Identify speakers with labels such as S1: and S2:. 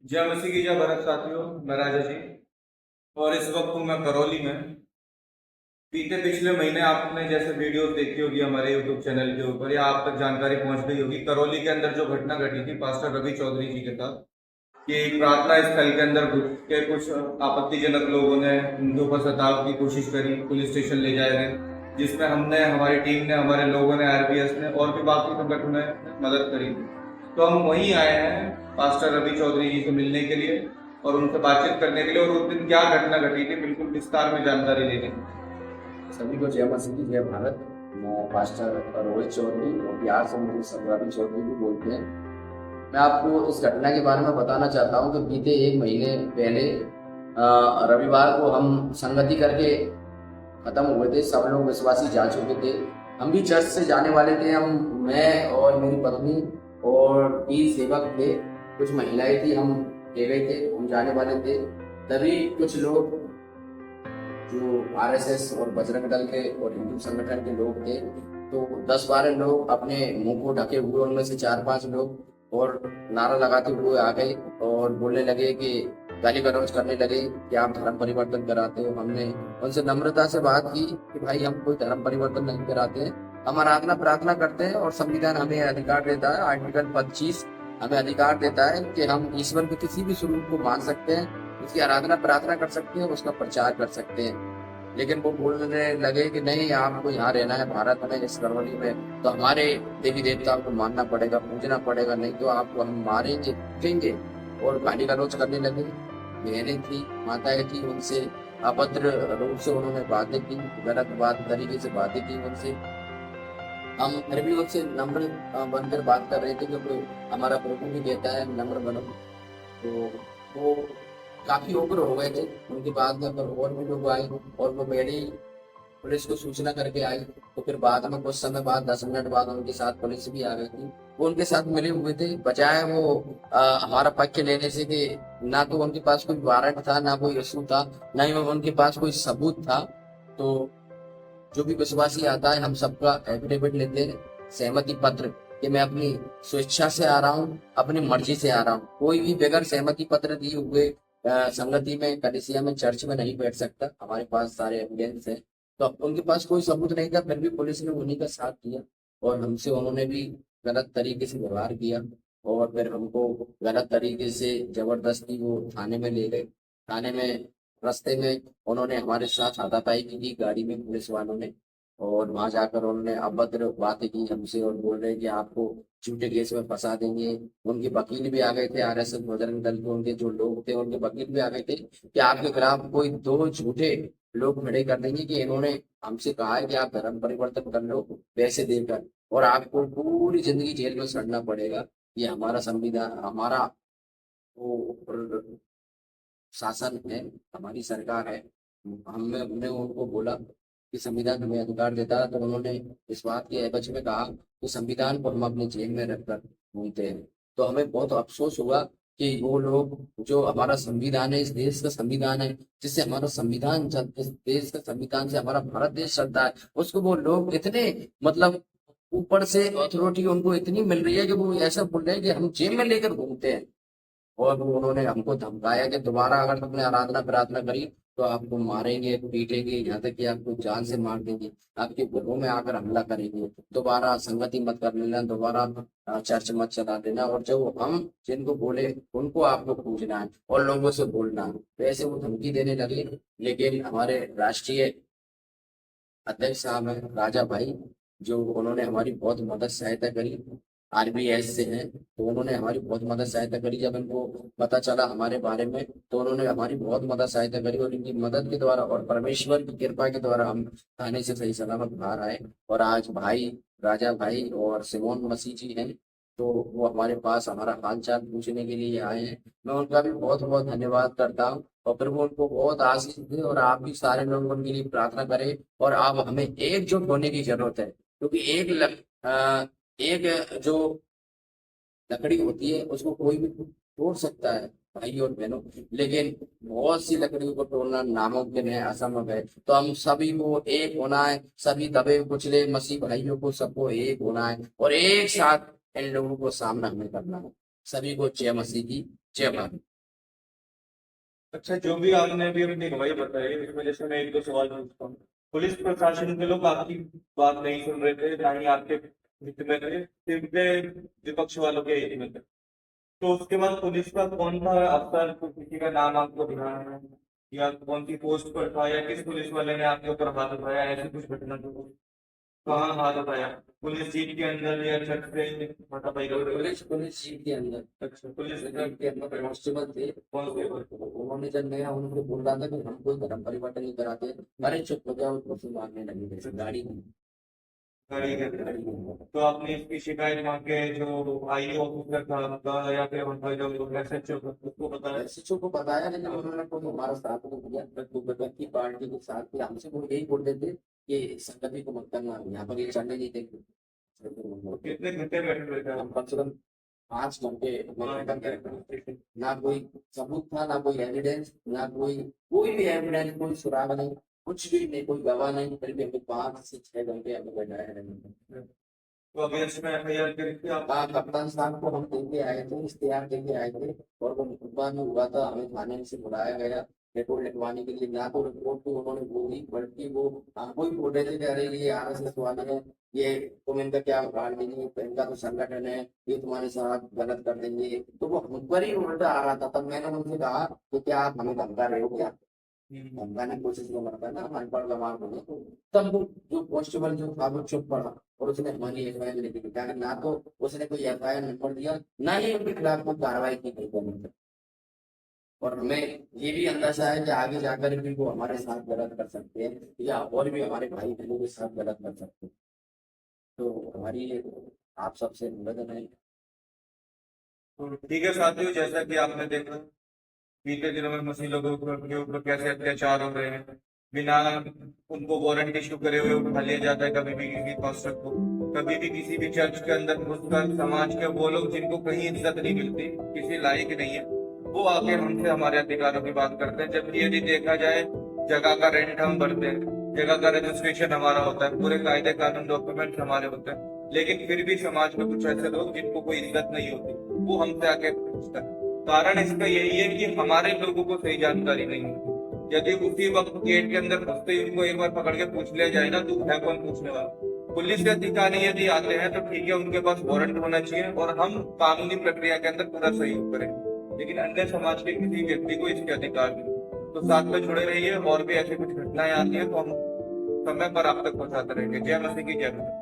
S1: जय मसीह की जय भारत साथियों। मैं राजा जी और इस वक्त हूँ मैं करौली में। बीते पिछले महीने आपने जैसे वीडियो देखी होगी हमारे यूट्यूब चैनल के ऊपर या आप तक जानकारी पहुंच गई होगी, करौली के अंदर जो घटना घटी थी पास्टर रवि चौधरी जी के साथ कि प्रार्थना स्थल के अंदर घुस के कुछ आपत्तिजनक लोगों ने उनके ऊपर सताव की कोशिश करी, पुलिस स्टेशन ले जाए गए, जिसमें हमने, हमारी टीम ने, हमारे लोगों ने, आरपीएस ने और भी बाकी संगठनों ने मदद करी। तो हम वहीं आए हैं पास्टर रवि चौधरी जी से मिलने के लिए और उनसे बातचीत करने के लिए और उस दिन क्या घटना घटी थी बिल्कुल विस्तार में जानकारी लेने के लिए।
S2: सभी को जय मसीह की जय भारत। मैं पास्टर रोहित चौधरी और बिहार से मुझे संग्रामी चौधरी भी बोलते हैं। मैं आपको इस घटना के बारे में बताना चाहता हूँ कि बीते एक महीने पहले रविवार को हम संगति करके खत्म हुए थे। सब लोग विश्वासी जा चुके थे। हम भी चर्च से जाने वाले थे। मैं और मेरी पत्नी और 20 सेवक थे, कुछ महिलाएं थी। हम ले गए थे, हम जाने वाले थे। तभी कुछ लोग जो आरएसएस और बजरंग दल के और हिंदू संगठन के लोग थे, तो 10-12 लोग अपने मुंह को ढके हुए, उनमें से 4-5 लोग और नारा लगाते हुए आ गए और बोलने लगे कि गाली गलौज करने लगे कि आप धर्म परिवर्तन कराते हो। हमने उनसे नम्रता से बात की कि भाई हम कोई धर्म परिवर्तन नहीं कराते हैं, हम आराधना प्रार्थना करते हैं और संविधान हमें अधिकार देता है, आर्टिकल 25 हमें अधिकार देता है कि हम ईश्वर के किसी भी स्वरूप को मान सकते हैं, उसकी आराधना प्रार्थना कर सकते हैं, उसका प्रचार कर सकते हैं। लेकिन वो बोलने लगे कि नहीं, आपको यहाँ रहना है भारत में, इस कॉलोनी में, तो हमारे देवी देवताओं को मानना पड़ेगा, पूजना पड़ेगा, नहीं तो आपको हम मारेंगे, पीटेंगे। और गाली गलौज करने लगे। बहनें थी, माताएं थी, उनसे अभद्र रूप से उन्होंने बातें की, गलत बात तरीके से बातें की उनसे। हम फिर भी उनसे नम्र बनकर बात कर रहे थे क्योंकि हमारा प्रभु भी कहता है नम्र बनो। तो वो काफी उग्र हो गए थे। उनके बाद में फिर और भी लोग आए और वो पहले ही पुलिस को सूचना करके आई। तो फिर बाद में कुछ समय बाद, 10 मिनट बाद, उनके साथ पुलिस भी आ गई थी। वो उनके साथ मिले हुए थे, बजाय वो हमारा पक्ष लेने से कि ना तो उनके पास कोई वारंट था, ना कोई इशू था, ना ही उनके पास कोई सबूत था। तो जो भी विश्वासी आता है, हम सबका एफिडेविट लेते हैं, सहमति पत्र, कि मैं अपनी स्वेच्छा से आ रहा हूँ, अपनी मर्जी से आ रहा हूँ। कोई भी बगैर सहमति पत्र दिए हुए संगति में, कलीसिया में, चर्च में नहीं बैठ सकता। हमारे पास सारे एविडेंस है। तो अब उनके पास कोई सबूत नहीं था, फिर भी पुलिस ने उन्हीं का साथ दिया और हमसे उन्होंने भी गलत तरीके से व्यवहार किया और फिर हमको गलत तरीके से जबरदस्ती वो थाने में ले गए। थाने में रास्ते में उन्होंने हमारे साथ हाथापाई की गाड़ी में, पुलिस वालों ने। और वहां जाकर उन्होंने अभद्र बातें की हमसे और बोल रहे कि आपको झूठे केस में फंसा देंगे। उनके वकील भी आ गए थे, आरएसएस बजरंग दल के उनके जो लोग थे, उनके वकील भी आ गए थे कि आपके खिलाफ कोई 2 झूठे लोग खड़े कर देंगे कि इन्होंने हमसे कहा है कि आप धर्म परिवर्तन कर लो पैसे देकर, और आपको पूरी जिंदगी जेल में सड़ना पड़ेगा। ये हमारा संविधान, हमारा वो शासन है, हमारी सरकार है। हमने उनको बोला कि संविधान हमें अधिकार देता है, तो उन्होंने इस बात के एवज में कहा कि संविधान को हम अपने जेब में रखकर घूमते हैं। तो हमें बहुत अफसोस हुआ कि वो लोग, जो हमारा संविधान है, इस देश का संविधान है, जिससे हमारा संविधान इस देश का संविधान से हमारा भारत देश चलता है, उसको वो लोग इतने, मतलब ऊपर से अथॉरिटी उनको इतनी मिल रही है कि वो ऐसा बोल रहे हैं कि हम जेब में लेकर घूमते हैं। और वो उन्होंने हमको धमकाया कि दोबारा अगर तुमने आराधना प्रार्थना करी तो आपको मारेंगे, पीटेंगे, यहाँ तक कि आपको जान से मार देंगे, आपके घरों में आकर हमला करेंगे, दोबारा संगति मत कर लेना, दोबारा चर्च मत चला देना, और जब हम जिनको बोले उनको आपको पूछना है और लोगों से बोलना है, तो ऐसे वो धमकी देने लगे। लेकिन हमारे राष्ट्रीय अध्यक्ष साहब हैं राजा भाई, जो उन्होंने हमारी बहुत मदद सहायता करी, आरबीएस से हैं, तो उन्होंने हमारी बहुत मदद सहायता करी। जब इनको पता चला हमारे बारे में, तो उन्होंने हमारी बहुत मदद सहायता करी और इनकी मदद के द्वारा और परमेश्वर की कृपा के द्वारा हम थाने से सही सलामत बाहर आए। और आज भाई, राजा भाई और सिमोन मसीह जी हैं, तो वो हमारे पास हमारा हाल चाल पूछने के लिए आए हैं। मैं उनका भी बहुत बहुत धन्यवाद करता हूँ और प्रभु उनको बहुत आशीष दे, और आप भी सारे लोग उनके लिए प्रार्थना करें। और आप, हमें एकजुट होने की जरूरत है, क्योंकि एक जो लकड़ी होती है उसको कोई भी तोड़ सकता है भाई और बहनों, लेकिन बहुत सी लकड़ियों को तोड़ना नामुमकिन है, असंभव है। तो हम सभी को एक होना है, सभी दबे कुचले मसीह भाइयों को सबको एक होना है और एक साथ इन लोगों को सामना हमें करना है। सभी को जय मसीह की जय भारत।
S1: अच्छा, जो भी आपने अभी अपनी गवाही बताई इस वजह से मैं एक दो सवाल पूछता हूँ। पुलिस प्रशासन के लोग आपकी बात नहीं सुन रहे थे, ना ही आपके हित में थे, सिर्फ वे विपक्ष वालों के हित में थे। तो उसके बाद पुलिस का कौन सा अफसर, किसी का नाम आपको ध्यान है, या कौन सी पोस्ट पर था, या किस पुलिस वाले ने आपके ऊपर हाथ उठाया, ऐसी कुछ घटना तो कहाँ हाथ उठाया? पुलिस जीप के अंदर या छत से? मतलब भाई
S2: पुलिस पुलिस जीप के अंदर,
S1: अच्छा, पुलिस
S2: जीप के अंदर कांस्टेबल थे।
S1: कौन से?
S2: उन्होंने जब मैं उनको बोल रहा था कि हम कोई धर्म परिवर्तन नहीं कराते, अरे चुप हो जाओ, मुझसे मारने लगी थे गाड़ी में।
S1: गाड़ी के अंदर। तो आपने इसकी शिकायत वहाँ के जो आई ऑफिसर था आपका, या फिर उनका जो एसएचओ था, उसको बताया?
S2: शिक्षकों को बताया, लेकिन उन्होंने कोई हमारा साथ नहीं दिया। तो बदल की पार्टी के साथ थे, हमसे वो यही बोलते थे कि संगति को मत करना, यहाँ पर ये चढ़ने नहीं देंगे।
S1: तो कितने घंटे बैठे हुए थे
S2: हम
S1: आप?
S2: कम से कम 5 घंटे ना कोई सबूत था, ना कोई एविडेंस, ना कोई भी एविडेंस, कोई सुराग नहीं, कुछ भी नहीं, कोई गवाह नहीं, फिर भी हमें 5 से 6 घंटे हमें बैठाया है।
S1: तो अभी इसमें एफआईआर करी थी आप?
S2: हाँ, कप्तान साहब को हम देके आए थे, इश्तेहार देके आए थे, और वो मुकदमा में हुआ था, हमें थाने से बुलाया गया रिपोर्ट लिखवाने के लिए। ना तो रिपोर्ट को उन्होंने बोली, बल्कि वो हमको ही बोल रहे थे कि अरे ये आरएसएस वाले हैं, ये तुम इनका क्या उखाड़ देंगे, इनका तो संगठन है, ये तुम्हारे साथ गलत कर देंगे। तो वो हम पर ही उल्टा आ रहा था। तब मैंने उनसे कहा कि क्या आप हमें धमका रहे हो क्या? धमकाने की कोशिश में मरता ना, अनपढ़ गंवार बोले। तब वो जो कांस्टेबल जो था वो चुप पड़ा, और उसने हमारी एफआईआर लिखी थी। क्या ना तो उसने कोई एफआईआर नंबर दिया, ना ही उनके खिलाफ कोई कार्रवाई की गई गवर्नमेंट। और हमें ये भी अंदाजा है कि आगे जाकर भी वो हमारे साथ गलत कर सकते हैं, या और भी हमारे भाई बहनों के साथ गलत कर सकते हैं। तो हमारी ये आप सबसे निवेदन है।
S1: तो ठीक है साथियों, जैसा कि आपने देखा बीते दिनों में मसीह लोगों के ऊपर कैसे अत्याचार हो रहे हैं, बिना उनको वारंट इशू करे हुए उठा लिया जाता है कभी भी किसी पास्टर को। कभी भी किसी भी चर्च के अंदर घुसकर समाज के वो लोग जिनको कहीं इज्जत नहीं मिलती, किसी लायक नहीं है, वो आके हमसे हमारे अधिकारों की बात करते हैं। जबकि यदि देखा जाए, जगह का रेंट हम भरते हैं, जगह का रजिस्ट्रेशन हमारा होता है, पूरे कायदे कानून डॉक्यूमेंट हमारे होते हैं, लेकिन फिर भी समाज में कुछ ऐसे लोग जिनको कोई इज्जत नहीं होती, वो हमसे आके पूछते हैं। कारण इसका यही है कि हमारे लोगों को सही जानकारी नहीं होती। यदि उसी वक्त गेट के अंदर घुसते ही उनको एक बार पकड़ के पूछ लिया जाए ना, तो है कौन पूछने वाला? पुलिस के अधिकारी यदि आते हैं तो ठीक है, उनके पास वारंट होना चाहिए और हम कानूनी प्रक्रिया के अंदर पूरा सहयोग करें, लेकिन अन्य समाज के किसी व्यक्ति को इसके अधिकार नहीं। तो साथ में जुड़े रहिए, और भी ऐसी कुछ घटनाएं आती है तो हम समय पर आप तक पहुंचाते रहेंगे। जय मसीह की जय।